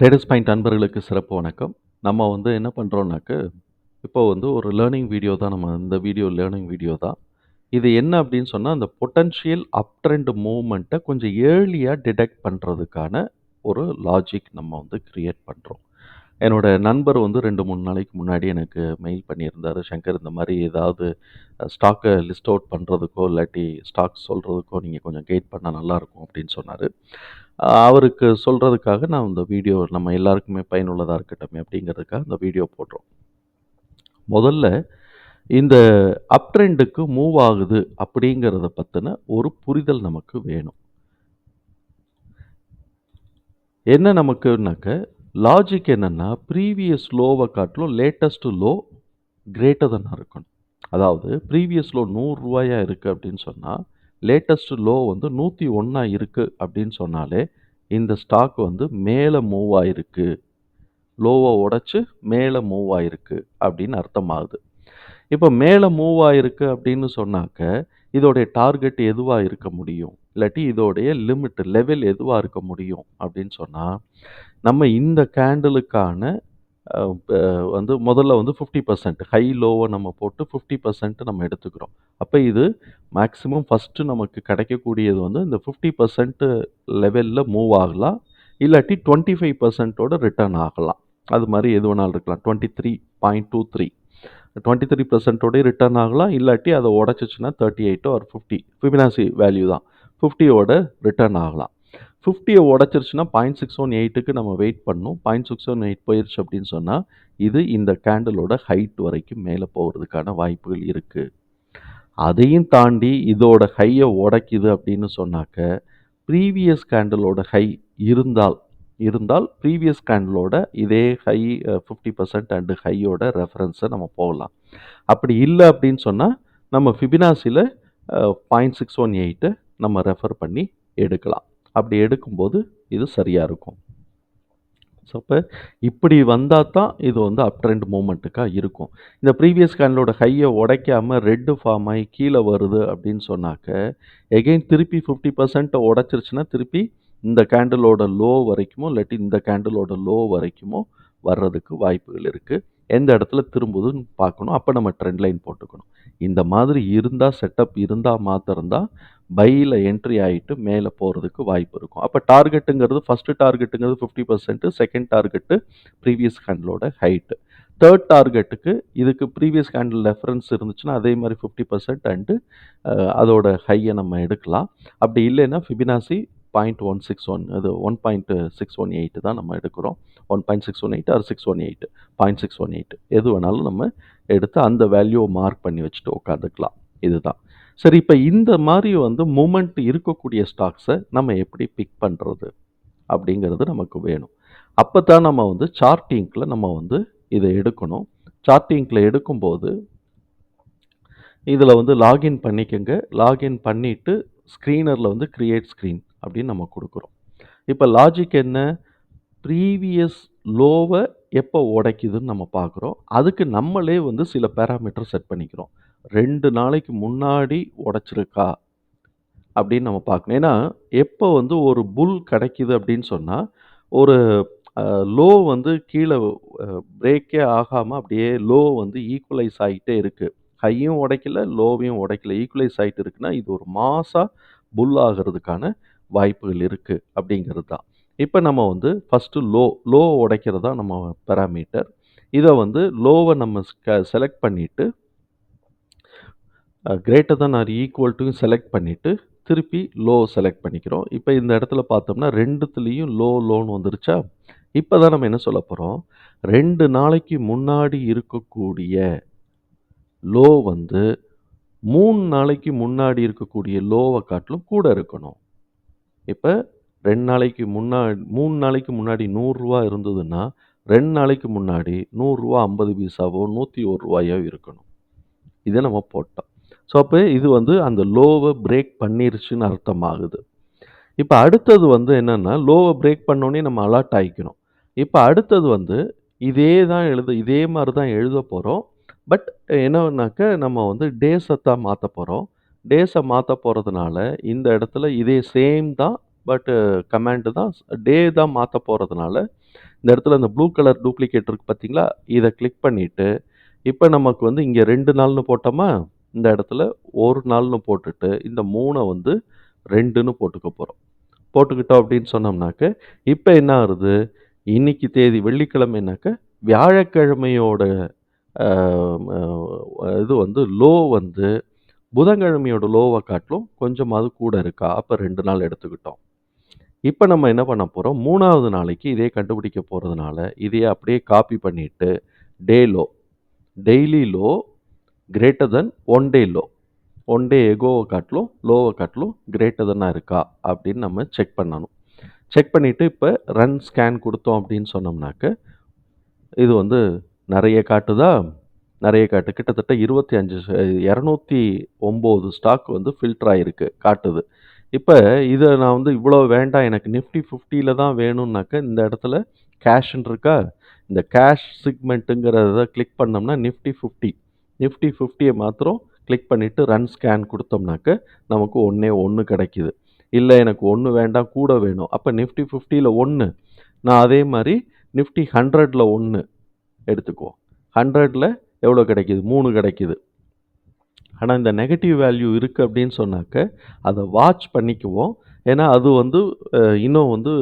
Traders point அன்பர்களுக்கு சிறப்பு வணக்கம். நம்ம என்ன பண்றோம்னாக்க, இப்போ ஒரு லேர்னிங் வீடியோ தான் இந்த வீடியோ லேர்னிங் வீடியோ தான். இது என்ன அப்படின்னு சொன்னா, அந்த பொட்டன்ஷியல் அப் ட்ரெண்ட் மூவ்மெண்ட்ட கொஞ்சம் ஏர்லியா டிடெக்ட் பண்றதுக்கான ஒரு லாஜிக் நம்ம கிரியேட் பண்றோம். என்னோட நண்பர் 2, 3 நாளைக்கு முன்னாடி எனக்கு மெயில் பண்ணியிருந்தாரு. "சங்கர், இந்த மாரி ஏதாவது ஸ்டாக்க லிஸ்ட் அவுட் பண்றதுக்கோ, இல்லாட்டி ஸ்டாக் சொல்றதுக்கோ நீங்க கொஞ்சம் கைட் பண்ணா நல்லாயிருக்கும்" அப்படின்னு சொன்னாரு. அவருக்கு சொல்றதுக்காக நான் இந்த வீடியோ நம்ம எல்லாருக்குமே பயனுள்ளதா இருக்கட்டுமே அப்படிங்கிறதுக்காக இந்த வீடியோ போடுறோம். முதல்ல இந்த அப் ட்ரெண்டுக்கு மூவ் ஆகுது அப்படிங்கிறத பத்தின ஒரு புரிதல் நமக்கு வேணும். என்ன நமக்குனாக்க, லாஜிக் என்னன்னா, ப்ரீவியஸ் லோவ காட்டிலும் லேட்டஸ்ட் லோ கிரேட்டர் தென்னா இருக்கணும். அதாவது ப்ரீவியஸ் லோ ரூ. 100 இருக்கு அப்படின்னு சொன்னா, லேட்டஸ்ட் லோ 101 இருக்கு அப்படின்னு சொன்னாலே, இந்த ஸ்டாக் மேல மூவ் ஆயிருக்கு. லோவ உடைச்சு மேல மூவ் ஆயிருக்கு அப்படின்னு அர்த்தமாகுது. இப்ப மேல மூவ் ஆயிருக்கு அப்படின்னு சொன்னாக்க, இதோடைய டார்கெட் எதுவா இருக்க முடியும்? இல்லாட்டி இதோடைய லிமிட் லெவல் எதுவா இருக்க முடியும் அப்படின்னு சொன்னா, நம்ம இந்த கேண்டிலுக்கான அ ப முதல்ல 50% ஹை லோவ நம்ம போட்டு 50% நம்ம எடுத்துக்கிறோம். அப்ப இது மேக்ஸிமம் ஃபர்ஸ்ட்டு நமக்கு கிடைக்கக்கூடியது இந்த 50% லெவல்ல மூவ் ஆகலாம். இல்லாட்டி 25% ஓட ரிட்டர்ன் ஆகலாம். அது மாரி எது வேணாலும் இருக்கலாம். 23.23 23% ஓடயும் ரிட்டர்ன் ஆகலாம். இல்லாட்டி அத உடைச்சுச்சுன்னா 38 ஆர் 50 ஃபிபனாசி வேல்யூ தான். 50 ஓட ரிட்டர்ன் ஆகலாம். 50ய உடைச்சிருச்சுன்னா 0.618க்கு நம்ம வெயிட் பண்ணணும். 0.618 போயிருச்சு அப்படின்னு சொன்னா, இது இந்த கேண்டிலோட ஹைட் வரைக்கும் மேல போறதுக்கான வாய்ப்புகள் இருக்கு. அதையும் தாண்டி இதோட ஹைய உடைக்குது அப்படின்னு சொன்னாக்க, ப்ரீவியஸ் கேண்டிலோட ஹை இருந்தால் இருந்தால் ப்ரீவியஸ் கேண்டிலோட இதே ஹை 50% அண்ட் ஹையோட ரெஃபரன்ஸ நம்ம போகலாம். அப்படி இல்ல அப்படின்னு சொன்னா, நம்ம ஃபிபனாசில 0.618 நம்ம ரெஃபர் பண்ணி எடுக்கலாம். அப்படி எடுக்கும்போது இது சரியா இருக்கும். ஸோ, அப்ப இப்படி வந்தா தான் இது அப் ட்ரெண்ட் மூவ்மெண்ட்டுக்கா இருக்கும். இந்த ப்ரீவியஸ் கேண்டிலோட ஹைய உடைக்காம ரெட் ஃபார்ம் ஆயி கீழ வருது அப்படின்னு சொன்னாக்க, எகைன் திருப்பி 50% உடைச்சிருச்சுன்னா, திருப்பி இந்த கேண்டிலோட லோ வரைக்குமோ, இல்லாட்டி இந்த கேண்டிலோட லோ வரைக்குமோ வர்றதுக்கு வாய்ப்புகள் இருக்கு. எந்த இடத்துல திரும்புதுன்னு பார்க்கணும். அப்ப நம்ம ட்ரெண்ட் லைன் போட்டுக்கணும். இந்த மாதிரி இருந்தா, செட்டப் இருந்தா மாத்திரம் தான் பைல என்ட்ரி ஆயிட்டு மேல போறதுக்கு வாய்ப்பு இருக்கும். அப்ப டார்கெட்டுங்கிறது ஃபர்ஸ்ட் டார்கெட்டுங்கிறது 50%, செகண்ட் டார்கெட்டு ப்ரீவியஸ் கேண்டிலோட ஹைட். தேர்ட் டார்கெட்டுக்கு இதுக்கு ப்ரீவியஸ் கேண்டில் ரெஃபரன்ஸ் இருந்துச்சுன்னா, அதே மாரி 50% அண்டு அதோட ஹைய நம்ம எடுக்கலாம். அப்படி இல்லைன்னா ஃபிபனாசி 0.161 அது 1.618 தான் நம்ம எடுக்கிறோம். 1.618 ஆர் 618 0.618 எது வேணாலும் நம்ம எடுத்து அந்த வேல்யூவ மார்க் பண்ணி வச்சுட்டு உட்காந்துக்கலாம். இதுதான். சரி, இப்ப இந்த மாரி மூவ்மெண்ட் இருக்கக்கூடிய ஸ்டாக்ஸ நம்ம எப்படி பிக் பண்றது? அப்படிங்கிறது நமக்கு வேணும். அப்பதான் நம்ம சார்ட்டிங்க்ல நம்ம இத எடுக்கணும். சார்ட்டிங்க்ல எடுக்கும்போது, இதுல லாகின் பண்ணிக்கங்க. லாகின் பண்ணிட்டு ஸ்க்ரீனர்ல கிரியேட் ஸ்க்ரீன் அப்படின்னு நம்ம குடுக்குறோம். இப்ப லாஜிக் என்ன? ப்ரீவியஸ் லோவ எப்ப உடைக்குதுன்னு நம்ம பார்க்குறோம். அதுக்கு நம்மளே சில பாராமீட்டர் செட் பண்ணிக்கிறோம். 2 நாளைக்கு முன்னாடி உடைச்சிருக்கா? அப்படின்னு நம்ம பார்க்கணும். ஏன்னா, எப்போ ஒரு புல் கிடைக்குது அப்படின்னு சொன்னா, ஒரு அ லோ கீழ பிரேக்கே ஆகாம அப்படியே லோ ஈக்குவலைஸ் ஆயிட்டே இருக்கு. ஹையும் உடைக்கல, லோவையும் உடைக்கல. ஈக்குவலைஸ் ஆயிட்டு இருக்குன்னா, இது ஒரு மாஸா புல் ஆகுறதுக்கான வாய்ப்புகள் இருக்கு அப்படிங்கிறது தான். இப்ப நம்ம ஃபர்ஸ்ட்டு லோ உடைக்கிறது தான் நம்ம பாராமீட்டர். இத லோவ நம்ம செலக்ட் பண்ணிட்டு, greater than or equal to select பண்ணிட்டு, திருப்பி லோ செலக்ட் பண்ணிக்கிறோம். இப்ப இந்த இடத்துல பார்த்தோம்னா 2த்துலயும் லோன்னு வந்துருச்சா? இப்ப தான் நம்ம என்ன சொல்லப் போறோம், 2 நாளைக்கு முன்னாடி இருக்கக்கூடிய லோ 3 நாளைக்கு முன்னாடி இருக்கக்கூடிய லோவ காட்டிலும் கூட இருக்கணும். இப்ப 2 நாளைக்கு 3 நாளைக்கு முன்னாடி ரூ. 100 இருந்ததுன்னா, 2 நாளைக்கு முன்னாடி ரூ. 100 50 பைசாவோ, ரூ. 101 இருக்கணும். இத நம்ம போட்டோம். ஸோ, அப்ப இது அந்த லோவ பிரேக் பண்ணிருச்சுன்னு அர்த்தமாகுது. இப்ப அடுத்தது என்னன்னா, லோவ பிரேக் பண்ணோனே நம்ம அலர்ட் ஆயிக்கணும். இப்ப அடுத்தது இதே மாரி தான் எழுதப் போறோம். பட் என்னன்னாக்க, நம்ம டேஸ தான் மாத்தப் போறோம். டேஸ மாத்தப் போறதுனால, இந்த இடத்துல இதே சேம் தான் பட் கமாண்டு தான் டே தான் மாற்ற போகிறதுனால இந்த இடத்துல இந்த ப்ளூ கலர் டூப்ளிகேட் இருக்குது பார்த்தீங்களா, இதை கிளிக் பண்ணிவிட்டு இப்போ நமக்கு வந்து இங்கே 2 நாள்னு போட்டோமா, இந்த இடத்துல 1 நாள்னு போட்டுட்டு இந்த 3 வந்து 2ன்னு போட்டுக்க போகிறோம். போட்டுக்கிட்டோம் அப்படின்னு சொன்னோம்னாக்க, இப்போ என்ன ஆகுது, இன்னைக்கு தேதி வெள்ளிக்கிழமைனாக்க வியாழக்கிழமையோட அ இது வந்து லோ வந்து புதன்கிழமையோட லோவ காட்டிலும் கொஞ்சமாவது கூட இருக்கா? அப்ப 2 நாள் எடுத்துக்கிட்டோம். இப்ப நம்ம என்ன பண்ண போறோம், 3வது நாளைக்கு இதே கண்டுபிடிக்க போறதுனால, இதையே அப்படியே காப்பி பண்ணிட்டு, டே low, daily low greater than 1 டே லோ. 1 டே எகோவ காட்டிலும், லோவ காட்டிலும் கிரேட்டர் தென்னா இருக்கா? அப்படின்னு நம்ம செக் பண்ணணும். செக் பண்ணிட்டு இப்ப ரன் ஸ்கேன் குடுத்தோம் அப்படின்னு சொன்னோம்னாக்க, இது வந்து நெறைய காட்டுதா? நெறைய காட்டு. கிட்டத்தட்ட 25 209 ஸ்டாக் வந்து ஃபில்டர் ஆயிருக்கு காட்டுது. இப்ப இத நான் வந்து இவ்வளோ வேண்டாம் எனக்கு நிஃப்டி 50ல தான் வேணும்னாக்க, இந்த இடத்துல கேஷ்ன்னு இருக்கா? இந்த கேஷ் செக்மெண்ட்டுங்கிறத கிளிக் பண்ணோம்னா நிஃப்டி 50. நிஃப்டி 50ய மாத்திரம் கிளிக் பண்ணிட்டு ரன் ஸ்கேன் குடுத்தோம்னாக்க, நமக்கு 1 கிடைக்குது. இல்ல எனக்கு 1 வேண்டாம் கூட வேணும். அப்ப நிஃப்டி 50ல 1 நான் அதே மாரி நிஃப்டி 100ல 1 எடுத்துக்குவோம். 100ல எவ்வளோ கிடைக்குது? 3 கிடைக்குது. ஆனா, இந்த நெகட்டிவ் வேல்யூ இருக்கு அப்படின்னு சொன்னாக்க, அத வாட்ச் பண்ணிக்குவோம். ஏன்னா, அது வந்து இன்னும் வந்து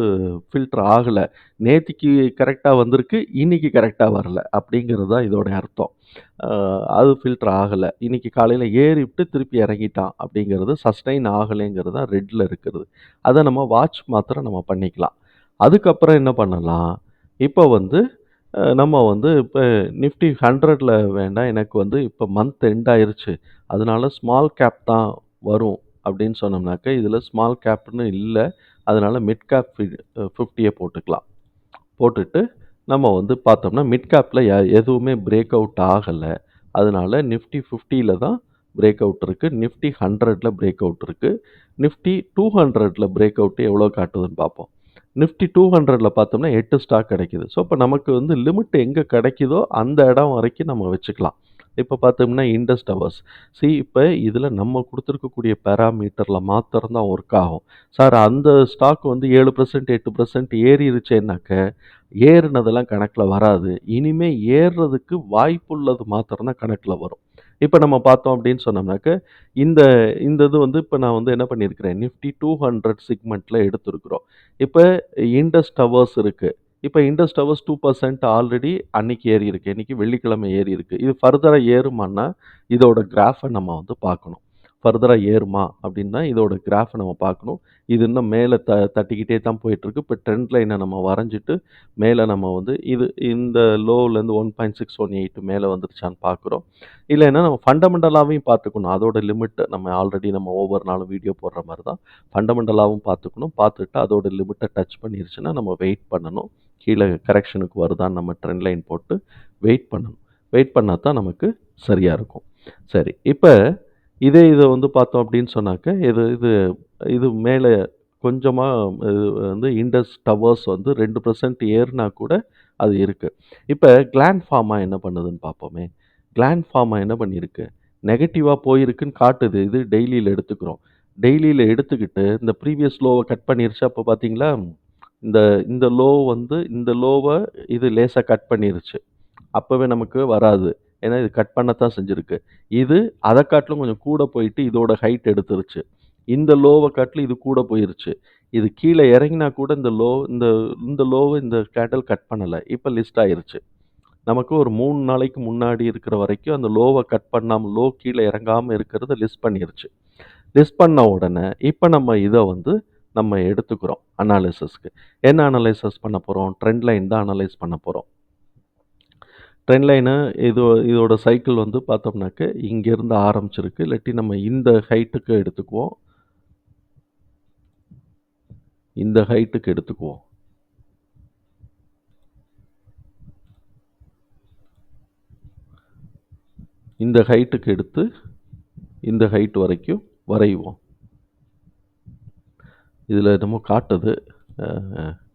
ஃபில்டர் ஆகல. நேத்திக்கு கரெக்ட்டா வந்திருக்கு, இன்னைக்கு கரெக்ட்டா வரல. அப்படிங்கிறது தான் இதோட அர்த்தம். அ அது ஃபில்டர் ஆகல. இன்னைக்கு காலையில ஏறிவிட்டு திருப்பி இறங்கிட்டான் அப்படிங்கிறது சஸ்டெயின் ஆகலைங்கிறது தான் ரெட்ல இருக்கிறது. அத நம்ம வாட்ச் மாத்திரம் நம்ம பண்ணிக்கலாம். அதுக்கப்புறம் என்ன பண்ணலாம், இப்ப வந்து நம்ம வந்து இப்ப நிஃப்டி 100ல வேண்டாம். எனக்கு வந்து இப்ப மந்த் எண்ட் ஆயிருச்சு. அதனால ஸ்மால் கேப் தான் வரும் அப்படின்னு சொன்னோம்னாக்க, இதில ஸ்மால் கேப்ன்னு இல்ல. அதனால மிட் கேப் 50ய போட்டுக்கலாம். போட்டுட்டு நம்ம வந்து பார்த்தோம்னா, மிட் கேப்ல எதுவுமே பிரேக் அவுட் ஆகல. அதனால நிஃப்டி 50ல தான் பிரேக் அவுட் இருக்கு. நிஃப்டி 100ல பிரேக் அவுட் இருக்கு. நிஃப்டி 200ல பிரேக் அவுட் எவ்வளோ காட்டுதுன்னு பார்ப்போம். நிஃப்டி 200ல பார்த்தோம்னா 8 ஸ்டாக் கிடைக்குது. ஸோ, இப்ப நமக்கு வந்து லிமிட் எங்க கிடைக்குதோ அந்த இடம் வரைக்கும் நம்ம வச்சுக்கலாம். இப்ப பார்த்தோம்னா இண்டஸ் டவர்ஸ். இப்ப இதில நம்ம குடுத்திருக்கக்கூடிய பாராமீட்டர்ல மாத்திரம் தான் ஒர்க் ஆகும். சார் அந்த ஸ்டாக் வந்து 7% 8% ஏறிருச்சேன்னாக்க, ஏறுனதெல்லாம் கணக்குல வராது. இனிமே ஏறுறதுக்கு வாய்ப்புள்ளது மாத்திரம் தான் கணக்குல வரும். இப்ப நம்ம பார்த்தோம் அப்படின்னு சொன்னோம்னாக்க, இந்த இந்த இது வந்து இப்ப நான் வந்து என்ன பண்ணியிருக்கிறேன், நிஃப்டி 200 செக்மென்ட்ல எடுத்திருக்கிறோம். இப்ப இண்டஸ் டவர்ஸ் இருக்கு. இப்ப இண்டஸ் டவர்ஸ் 2% ஆல்ரெடி அன்னைக்கு ஏறியிருக்கு. இன்னைக்கு வெள்ளிக்கிழமை ஏறியிருக்கு. இது ஃபர்தரா ஏறுமான்னா, இதோட கிராஃப நம்ம வந்து பார்க்கணும். ஃபர்தரா ஏறுமா அப்படின்னா, இதோட கிராஃப நம்ம பார்க்கணும். இது இன்னும் மேல தட்டிக்கிட்டே தான் போயிட்டுருக்கு. இப்ப ட்ரெண்ட் லைன நம்ம வரைஞ்சிட்டு, மேல நம்ம வந்து இந்த லோலேருந்து 1.618 மேல வந்துருச்சான்னு பார்க்குறோம். இல்லைன்னா நம்ம ஃபண்டமெண்டலாவையும் பார்த்துக்கணும். அதோட லிமிட் நம்ம ஆல்ரெடி நம்ம ஒவ்வொரு நாளும் வீடியோ போடுற மாரி தான். ஃபண்டமெண்டலாவும் பார்த்துக்கணும். பார்த்துட்டு அதோட லிமிட்ட டச் பண்ணிருச்சுன்னா, நம்ம வெயிட் பண்ணணும். கீழ கரெக்ஷனுக்கு வருதான்னு நம்ம ட்ரெண்ட் லைன் போட்டு வெயிட் பண்ணணும். வெயிட் பண்ணா தான் நமக்கு சரியா இருக்கும். சரி. இப்ப இத வந்து பார்த்தோம் அப்படின்னு சொன்னாக்க, இது இது இது மேல கொஞ்சமா இது வந்து இண்டஸ் டவர்ஸ் வந்து 2% ஏறுனா கூட அது இருக்கு. இப்ப கிளாண்ட் ஃபார்மா என்ன பண்ணுதுன்னு பார்ப்போமே. கிளாண்ட் ஃபார்மா என்ன பண்ணியிருக்கு, நெகட்டிவா போயிருக்குன்னு காட்டுது. இது டெய்லில எடுத்துக்கிறோம். டெய்லில எடுத்துக்கிட்டு இந்த ப்ரீவியஸ் லோவ கட் பண்ணிருச்சா அப்ப பார்த்தீங்களா? இந்த இந்த லோ வந்து இந்த லோவ இது லேசா கட் பண்ணிருச்சு. அப்பவே நமக்கு வராது. ஏன்னா இது கட் பண்ணத்தான் செஞ்சிருக்கு. இது அத காட்டிலும் கொஞ்சம் கூட போயிட்டு இதோட ஹைட் எடுத்துருச்சு. இந்த லோவ காட்டிலும் இது கூட போயிருச்சு. இது கீழ இறங்கினா கூட இந்த லோவ இந்த கேண்டில் கட் பண்ணல. இப்ப லிஸ்ட் ஆயிருச்சு. நமக்கு ஒரு 3 நாளைக்கு முன்னாடி இருக்கிற வரைக்கும் அந்த லோவ கட் பண்ணாம லோ கீழ இறங்காம இருக்கிறத லிஸ்ட் பண்ணிருச்சு. லிஸ்ட் பண்ண உடனே, இப்ப நம்ம இத வந்து நம்ம எடுத்துக்கிறோம் அனாலிசிஸ்க்கு. என்ன அனலைசிஸ் பண்ண போறோம்? ட்ரெண்ட் லைன் தான் அனலைஸ் பண்ண போறோம். ட்ரெண்ட் லைனு இதோட சைக்கிள் வந்து பார்த்தோம்னாக்க, இங்கேருந்து ஆரம்பிச்சிருக்கு. இல்லாட்டி நம்ம இந்த ஹைட்டுக்கு எடுத்துக்குவோம். இந்த ஹைட்டுக்கு எடுத்துக்குவோம். இந்த ஹைட்டுக்கு எடுத்து, இந்த ஹைட் வரைக்கும் வரைவோம். இதில என்னமோ காட்டுது. அ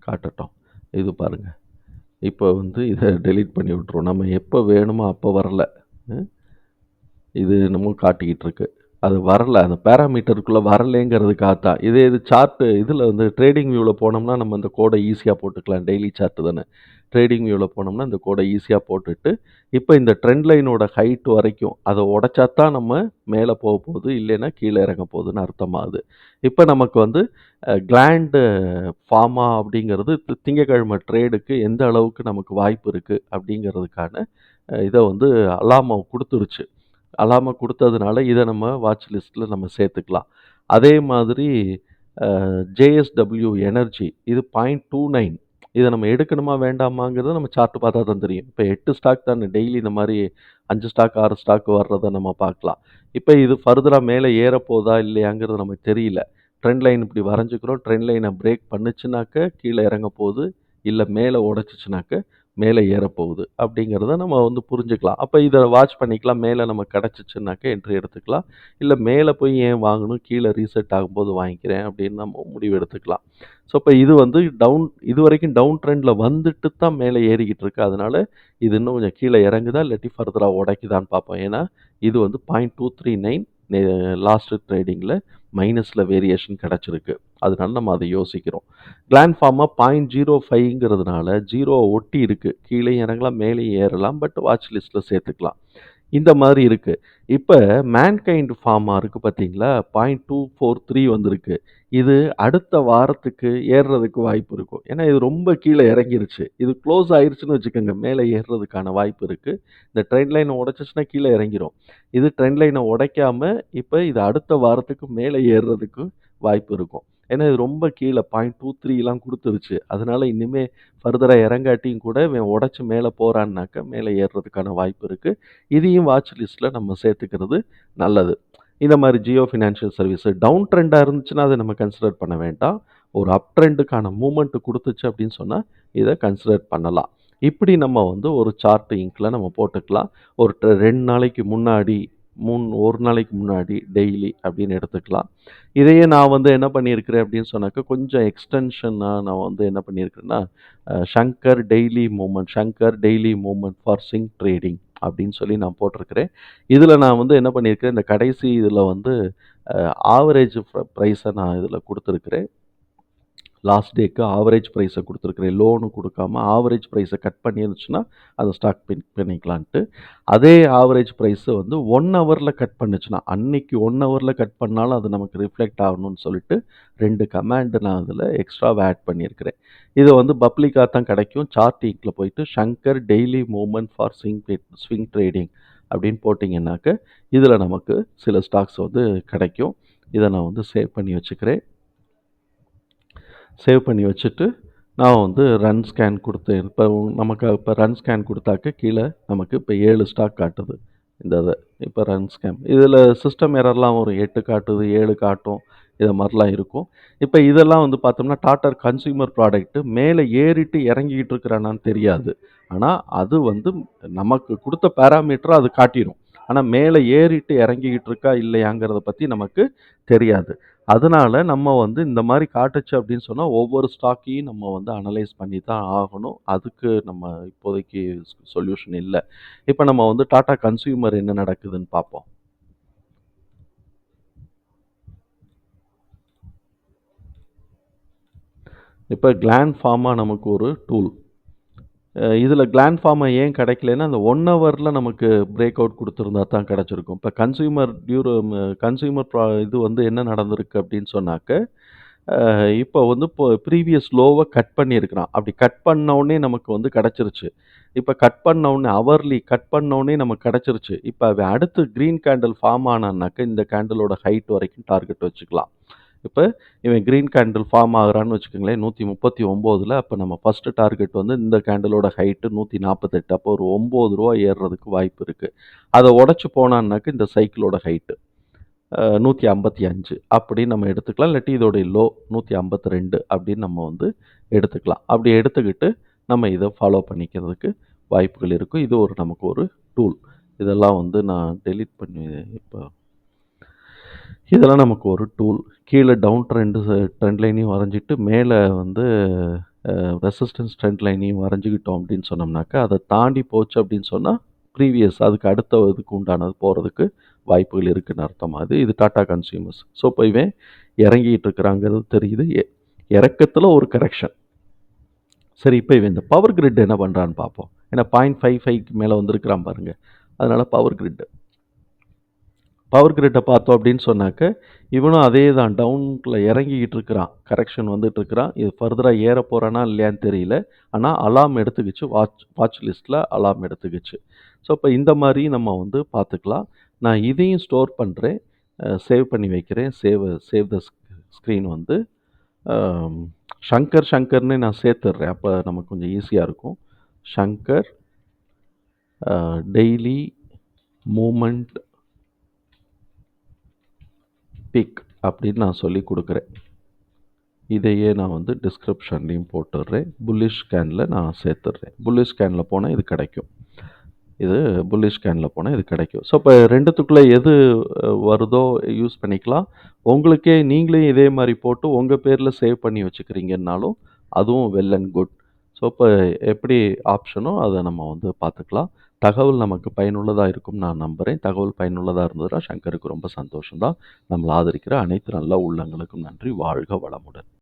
காட்டட்டும். இது பாருங்க. இப்ப வந்து இத டெலீட் பண்ணி விட்டுருவோம். நம்ம எப்ப வேணுமோ அப்ப வரல. அ இது என்னமோ காட்டிக்கிட்டு இருக்கு. அது வரல. அந்த பேராமீட்டருக்குள்ள வரலேங்கிறதுக்காக தான். இதே இது சார்ட் இதுல வந்து ட்ரேடிங் வியூல போனோம்னா, நம்ம இந்த கோட ஈஸியா போட்டுக்கலாம். டெய்லி சார்ட் தானே. ட்ரேடிங் வியூல போனோம்னா, இந்த கோட ஈஸியா போட்டுட்டு, இப்ப இந்த ட்ரெண்ட் லைனோட ஹைட் வரைக்கும் அத உடைச்சா தான் நம்ம மேல போகுது. இல்லைன்னா கீழ இறங்க போகுதுன்னு அர்த்தமாகுது. இப்ப நமக்கு வந்து கிளாண்ட் ஃபார்மா அப்படிங்கிறது திங்கட்கிழமை ட்ரேடுக்கு எந்த அளவுக்கு நமக்கு வாய்ப்பு இருக்கு அப்படிங்கிறதுக்கான இத வந்து அலார்ம குடுத்துருச்சு. அலார்ம குடுத்ததுனால, இத நம்ம வாட்ச் லிஸ்ட்ல நம்ம சேர்த்துக்கலாம். அதே மாதிரி ஜேஎஸ்டபிள்யூ எனர்ஜி இது 0.29 இத நம்ம எடுக்கணுமா வேண்டாமாங்கிறத நம்ம சார்ட் பார்த்தா தான் தெரியும். இப்ப 8 ஸ்டாக் தானே டெய்லி இந்த மாரி 5 ஸ்டாக், 6 ஸ்டாக் வர்றத நம்ம பார்க்கலாம். இப்ப இது ஃபர்தரா மேல ஏறப்போதா இல்லையாங்கிறது நமக்கு தெரியல. ட்ரெண்ட் லைன் இப்படி வரைஞ்சுக்கிறோம். ட்ரெண்ட் லைன பிரேக் பண்ணுச்சுனாக்க கீழ இறங்க போகுது. இல்ல மேல உடைச்சுச்சுனாக்க மேல ஏறப்போகுது. அப்படிங்கிறத நம்ம வந்து புரிஞ்சுக்கலாம். அப்ப இத வாட்ச் பண்ணிக்கலாம். மேல நமக்கு கிடைச்சுச்சுனாக்க என்ட்ரி எடுத்துக்கலாம். இல்ல மேல போய் ஏன் வாங்கணும்? கீழ ரீசெட் ஆகும்போது வாங்கிக்கிறேன் அப்படின்னு நம்ம முடிவு எடுத்துக்கலாம். ஸோ, இப்ப இது வந்து இதுவரைக்கும் டவுன் ட்ரெண்ட்ல வந்துட்டு தான் மேல ஏறிக்கிட்டு இருக்கு. அதனால இது இன்னும் கொஞ்சம் கீழ இறங்குதா? இல்லாட்டி ஃபர்தரா உடைக்குதான்னு பார்ப்போம். ஏன்னா, இது வந்து 0.239 நே லாஸ்ட் ட்ரேடிங்ல மைனஸ்ல வேரியேஷன் கிடைச்சிருக்கு. அதனால நம்ம அத யோசிக்கிறோம். கிளாண்ட் ஃபார்மா 0.05ங்கிறதுனால 0 ஒட்டி இருக்கு. கீழயும் இறங்கலாம், மேலயும் ஏறலாம். பட் வாட்ச் லிஸ்ட்ல சேர்த்துக்கலாம். இந்த மாதிரி இருக்கு. இப்ப மேன்கைண்ட் ஃபார்மா இருக்கு பார்த்தீங்களா? 0.243 வந்திருக்கு. இது அடுத்த வாரத்துக்கு ஏறுறதுக்கு வாய்ப்பு இருக்கும். ஏன்னா, இது ரொம்ப கீழ இறங்கிருச்சு. இது குளோஸ் ஆயிருச்சுன்னு வச்சுக்கோங்க, மேல ஏறுறதுக்கான வாய்ப்பு இருக்கு. இந்த ட்ரெண்ட் லைன உடைச்சுச்சுன்னா கீழ இறங்கிரும். இது ட்ரெண்ட் லைன உடைக்காம, இப்ப இது அடுத்த வாரத்துக்கு மேல ஏறுறதுக்கு வாய்ப்பு இருக்கும். ஏன்னா, இது ரொம்ப கீழ 0.23லாம் குடுத்துருச்சு. அதனால இனிமே ஃபர்தரா இறங்காட்டியும் கூட இவன் உடைச்சு மேல போறான்னாக்க, மேல ஏறுறதுக்கான வாய்ப்பு இருக்கு. இதையும் வாட்ச் லிஸ்ட்ல நம்ம சேர்த்துக்கிறது நல்லது. இந்த மாரி ஜியோ ஃபினான்ஷியல் சர்வீஸ் டவுன் ட்ரெண்டா இருந்துச்சுன்னா, அத நம்ம கன்சிடர் பண்ண வேண்டாம். ஒரு அப் ட்ரெண்டுக்கான மூவ்மெண்ட் குடுத்துச்சு அப்படின்னு சொன்னா, இத கன்சிடர் பண்ணலாம். இப்படி நம்ம வந்து ஒரு சார்ட் இங்க்ல நம்ம போட்டுக்கலாம். ஒரு 2 நாளைக்கு முன்னாடி, 1 நாளைக்கு முன்னாடி, டெய்லி அப்படின்னு எடுத்துக்கலாம். இதையே நான் வந்து என்ன பண்ணியிருக்கிறேன் அப்படின்னு சொன்னாக்க, கொஞ்சம் எக்ஸ்டென்ஷனா நான் வந்து என்ன பண்ணியிருக்கிறேன்னா, Shankar daily movement for swing trading அப்படின்னு சொல்லி நான் போட்டிருக்கிறேன். இதில நான் வந்து என்ன பண்ணியிருக்கிறேன், இந்த கடைசி இதில வந்து ஆவரேஜ் பிரைஸ நான் இதில குடுத்துருக்கிறேன். லாஸ்ட் டேக்கு ஆவரேஜ் பிரைஸ குடுத்துருக்கிறேன். லோன்னு குடுக்காம ஆவரேஜ் பிரைஸ கட் பண்ணிருந்துச்சுன்னா, அத ஸ்டாக் பிக் பண்ணிக்கலான்ட்டு. அதே ஆவரேஜ் பிரைஸ் வந்து 1 ஹவர்ல கட் பண்ணுச்சுன்னா, அன்னைக்கு 1 ஹவர்ல கட் பண்ணாலும் அது நமக்கு ரிஃப்ளெக்ட் ஆகணும்னு சொல்லிட்டு 2 கமாண்ட் நான் அதில எக்ஸ்ட்ராவா ஆட் பண்ணியிருக்கிறேன். இது வந்து பப்ளிக்கா தான் கிடைக்கும். சார்ட் இங்க்ல போயிட்டு Shankar daily movement for swing trading அப்படின்னு போட்டீங்கன்னாக்க, இதில நமக்கு சில ஸ்டாக்ஸ் வந்து கிடைக்கும். இத நான் வந்து சேவ் பண்ணி வச்சுக்கிறேன். சேவ் பண்ணி வச்சுட்டு, நான் வந்து ரன் ஸ்கேன் குடுத்தேன். நமக்கு இப்ப ரன் ஸ்கேன் குடுத்தாக்க கீழ நமக்கு இப்ப 7 ஸ்டாக் காட்டுது. இந்த இத. இப்ப ரன் ஸ்கேன். இதில சிஸ்டம் எரர்லாம் வரும். 8 காட்டுது, 7 காட்டும். இத மாரிலாம் இருக்கும். இப்ப இதெல்லாம் வந்து பார்த்தோம்னா, டாடா கன்சியூமர் ப்ராடக்ட் மேல ஏறிட்டு இறங்கிக்கிட்டு இருக்கிறானான்னு தெரியாது. ஆனா, அது வந்து நமக்கு குடுத்த பாராமீட்டர அது காட்டிரும். ஆனா, மேல ஏறிட்டு இறங்கிக்கிட்டு இருக்கா, இல்லையாங்கிறத பத்தி நமக்கு தெரியாது. அதனால நம்ம வந்து இந்த மாரி காட்டுச்சு அப்படின்னு சொன்னா, ஒவ்வொரு ஸ்டாக்கையும் நம்ம வந்து அனலைஸ் பண்ணி தான் ஆகணும். அதுக்கு நம்ம இப்போதைக்கு சொல்யூஷன் இல்ல. இப்ப நம்ம வந்து டாடா கன்சியூமர் என்ன நடக்குதுன்னு பார்ப்போம். இப்ப கிளாண்ட் ஃபார்மா நமக்கு ஒரு டூல். இதில கிளாண்ட் ஃபார்மா ஏன் கிடைக்கலன்னா, அந்த 1 ஹவர்ல நமக்கு பிரேக் அவுட் குடுத்திருந்தா தான் கிடைச்சிருக்கும். இப்ப கன்சியூமர் இது வந்து என்ன நடந்திருக்கு அப்படின்னு சொன்னாக்க, இப்போ வந்து ப்ரீவியஸ் லோவ கட் பண்ணியிருக்கிறான். அப்படி கட் பண்ண உடனே நமக்கு வந்து கிடைச்சிருச்சு. இப்ப கட் பண்ண உடனே ஹவர்லி கட் பண்ண உடனே நமக்கு கிடைச்சிருச்சு. இப்ப அவன் அடுத்து கிரீன் கேண்டில் ஃபார்ம் ஆனான்னாக்க, இந்த கேண்டிலோட ஹைட் வரைக்கும் டார்கெட் வச்சுக்கலாம். இப்ப இவன் கிரீன் கேண்டில் ஃபார்ம் ஆகுறான்னு வச்சுக்கோங்களேன், 139ல அப்ப நம்ம ஃபர்ஸ்ட் டார்கெட் வந்து இந்த கேண்டிலோட ஹைட் 148. அப்போ ஒரு ரூ. 9 ஏறுறதுக்கு வாய்ப்பு இருக்கு. அத உடைச்சு போனான்னாக்க இந்த சைக்கிளோட ஹைட் 155 அப்படின்னு நம்ம எடுத்துக்கலாம். இல்லாட்டி இதோடைய லோ 152 அப்படின்னு நம்ம வந்து எடுத்துக்கலாம். அப்படி எடுத்துக்கிட்டு நம்ம இத ஃபாலோ பண்ணிக்கிறதுக்கு வாய்ப்புகள் இருக்கும். இது நமக்கு ஒரு டூல். இதெல்லாம் வந்து நான் டெலீட் பண்ணி இப்ப இதெல்லாம் நமக்கு ஒரு டூல். கீழ டவுன் ட்ரெண்ட் லைனையும் வரைஞ்சிட்டு, மேல வந்து ரெசிஸ்டன்ஸ் ட்ரெண்ட் லைனையும் வரைஞ்சுக்கிட்டோம் அப்படின்னு சொன்னோம்னாக்கா, அத தாண்டி போச்சு அப்படின்னு சொன்னா, அதுக்கு அடுத்த இதுக்கு உண்டானது போறதுக்கு வாய்ப்புகள் இருக்குன்னு அர்த்தம். இது டாடா கன்சியூமர்ஸ். ஸோ இப்போ இவன் இறங்கிட்டு இருக்கிறாங்கிறது தெரியுது. இறக்கத்தில் ஒரு கரெக்ஷன். சரி, இப்போ இவன் இந்த பவர் கிரிட் என்ன பண்ணுறான்னு பார்ப்போம். ஏன்னா 0.55க்கு மேலே வந்திருக்கிறான் பாருங்க. அதனால பவர் கிரிட்டை பார்த்தோம் அப்படின்னு சொன்னாக்க, இவனும் அதே தான் டவுனுக்குள்ள இறங்கிக்கிட்டு இருக்கிறான். கரெக்ஷன் வந்துட்டு இருக்கிறான். இது ஃபர்தராக ஏற போகிறானா இல்லையான்னு தெரியல. ஆனால் அலார்ம் எடுத்துக்கிச்சு. வாட்ச் லிஸ்ட்டில் அலார்ம் எடுத்துக்கிச்சு. ஸோ இப்போ இந்த மாதிரி நம்ம வந்து பார்த்துக்கலாம். நான் இதையும் ஸ்டோர் பண்ணுறேன், சேவ் பண்ணி வைக்கிறேன். சேவ் த ஸ்க்ரீன் வந்து ஷங்கர்னு நான் சேர்த்துடுறேன். அப்போ நமக்கு கொஞ்சம் ஈஸியாக இருக்கும். ஷங்கர் டெய்லி மூமெண்ட் பிக் அப்படின்னு நான் சொல்லி கொடுக்குறேன். இதையே நான் வந்து டிஸ்கிரிப்ஷன்லேயும் போட்டுடுறேன். புல்லிஷ் ஸ்கேனில் நான் சேர்த்துடுறேன். புல்லிஷ் ஸ்கேனில் போனால் இது கிடைக்கும். ஸோ இப்போ ரெண்டுத்துக்குள்ளே எது வருதோ யூஸ் பண்ணிக்கலாம். நீங்களே இதே மாதிரி போட்டு உங்கள் பேரில் சேவ் பண்ணி வச்சுக்கிறீங்கன்னாலும் அதுவும் வெல் அண்ட் குட். ஸோ இப்போ எப்படி ஆப்ஷனோ அதை நம்ம வந்து பார்த்துக்கலாம். தகவல் நமக்கு பயனுள்ளதாக இருக்கும்னு நான் நம்புகிறேன். தகவல் பயனுள்ளதாக இருந்ததுன்னா சங்கருக்கு ரொம்ப சந்தோஷம்தான். நம்மளை ஆதரிக்கிற அனைத்து நல்ல உள்ளங்களுக்கும் நன்றி. வாழ்க வளமுடன்.